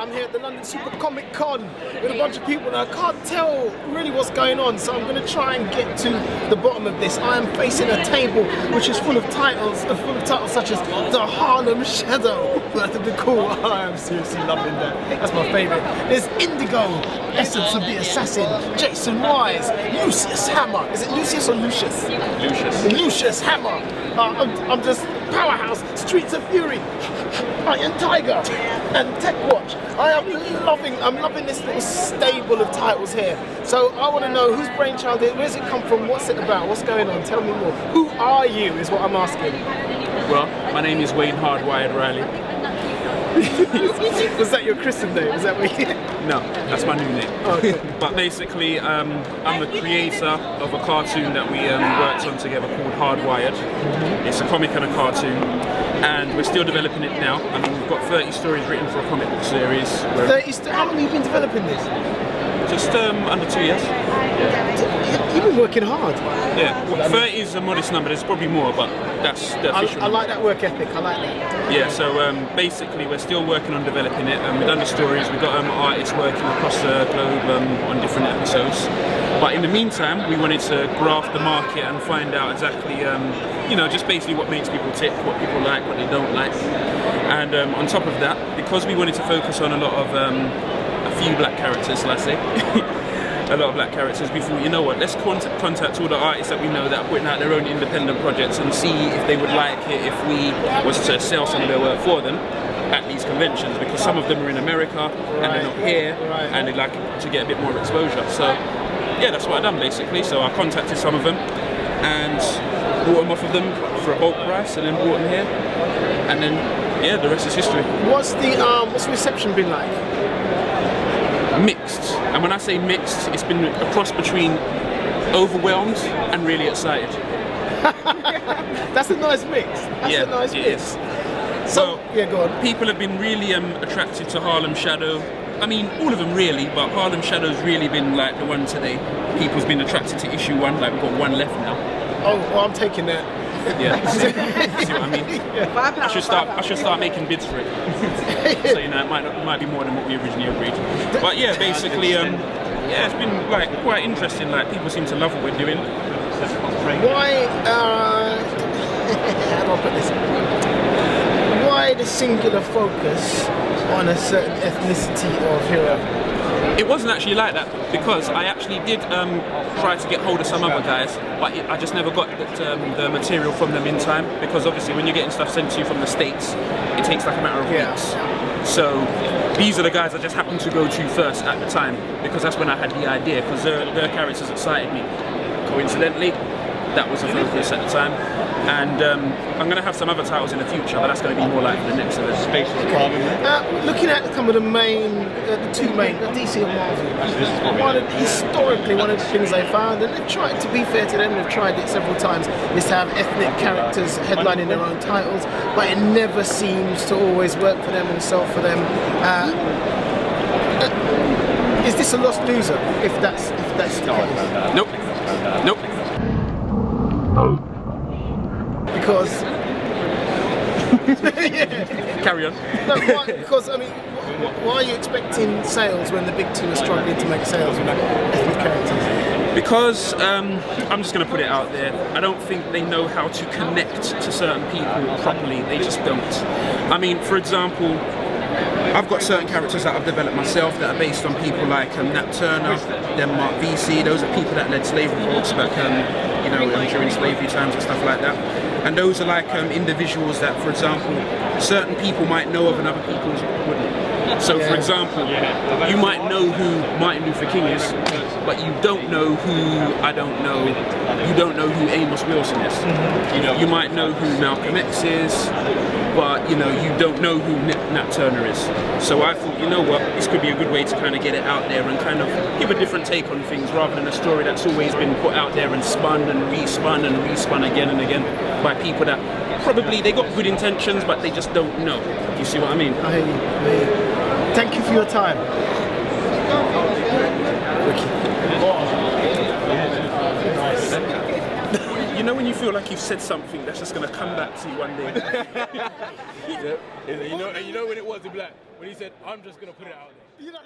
I'm here at the London Super Comic Con with a bunch of people and I can't tell really what's going on, so I'm going to try and get to the bottom of this. I am facing a table which is full of titles such as The Harlem Shadow. That'd be cool. I am seriously loving that. That's my favourite. There's Indigo, Essence of the Assassin, Jason Wise, Lucius Hammer. Is it Lucius or Lucius? Lucius Hammer. I'm just Powerhouse, Streets of Fury, Iron Tiger, and Tech Watch. I'm loving this little stable of titles here. So I want to know whose brainchild it is, where's it come from, what's it about, what's going on, tell me more. Who are you is what I'm asking. Well, my name is Wayne Hardwired Riley. Was that your christened name? Is that what you... No, that's my new name. Oh, okay. But basically, I'm the creator of a cartoon that we worked on together called Hardwired. It's a comic and a cartoon, and we're still developing it now. I mean, we've got 30 stories written for a comic book series. 30 how long have you been developing this? Just under 2 years. You've been working hard. Yeah, well, 30 is a modest number, there's probably more, but that's the official I like that work ethic, I like that. Yeah, so basically we're still working on developing it. We've done the stories, we've got artists working across the globe on different episodes. But in the meantime, we wanted to graph the market and find out exactly, just basically what makes people tick, what people like, what they don't like. And on top of that, because we wanted to focus on a lot of, a few black characters, let's say, a lot of black characters, we thought, you know what, let's contact all the artists that we know that are putting out their own independent projects and see if they would like it if we was to sell some of their work for them at these conventions, because some of them are in America and they're not here and they'd like to get a bit more exposure. So yeah, that's what I've done basically. So I contacted some of them and bought them off of them for a bulk price and then brought them here, and then yeah, the rest is history. What's the reception been like? Mixed, and when I say mixed, it's been a cross between overwhelmed and really excited. That's a nice mix. That's a nice mix. So, yeah, go on. People have been really attracted to Harlem Shadow. I mean, all of them really, but Harlem Shadow's really been like the one today. People's been attracted to issue 1, like we've got 1 left now. Oh, well, I'm taking that. Yeah, see what I mean? Yeah. I should start making bids for it. So it might be more than what we originally agreed. But yeah, basically, yeah, it's been like quite interesting. Like people seem to love what we're doing. Why? How do I put this? Why the singular focus on a certain ethnicity of hero? It wasn't actually like that, because I actually did try to get hold of some other guys, but I just never got the material from them in time, because obviously when you're getting stuff sent to you from the States, it takes like a matter of weeks. So these are the guys I just happened to go to first at the time, because that's when I had the idea, because their characters excited me. Coincidentally, that was the focus at the time. And I'm going to have some other titles in the future, but that's going to be more like the next event. Looking at some of the two main, DC and Marvel, historically one of the things they found, and they've tried, to be fair to them, they've tried it several times, is to have ethnic characters headlining their own titles, but it never seems to always work for them and sell for them. Is this a lost loser, if that's the case? Nope. Because Carry on. No, because I mean, why are you expecting sales when the big two are struggling to make sales with ethnic characters? Because I'm just going to put it out there, I don't think they know how to connect to certain people properly. They just don't. I mean, for example, I've got certain characters that I've developed myself that are based on people like Nat Turner, Denmark VC. Those are people that led slavery revolts back, during slavery times and stuff like that. And those are like individuals that, for example, certain people might know of and other people wouldn't. So, for example, you might know who Martin Luther King is, but you don't know who, I don't know, you don't know who Amos Wilson is. You might know who Malcolm X is, but you don't know who Nat Turner is. So I thought, you know what, this could be a good way to kind of get it out there and kind of give a different take on things, rather than a story that's always been put out there and spun and respun again and again by people that probably they got good intentions, but they just don't know. Do you see what I mean? I hear you. Thank you for your time. You know when you feel like you've said something that's just going to come back to you one day. Yeah. You know when it was, he'd be like, when he said, I'm just gonna put it out there. You know,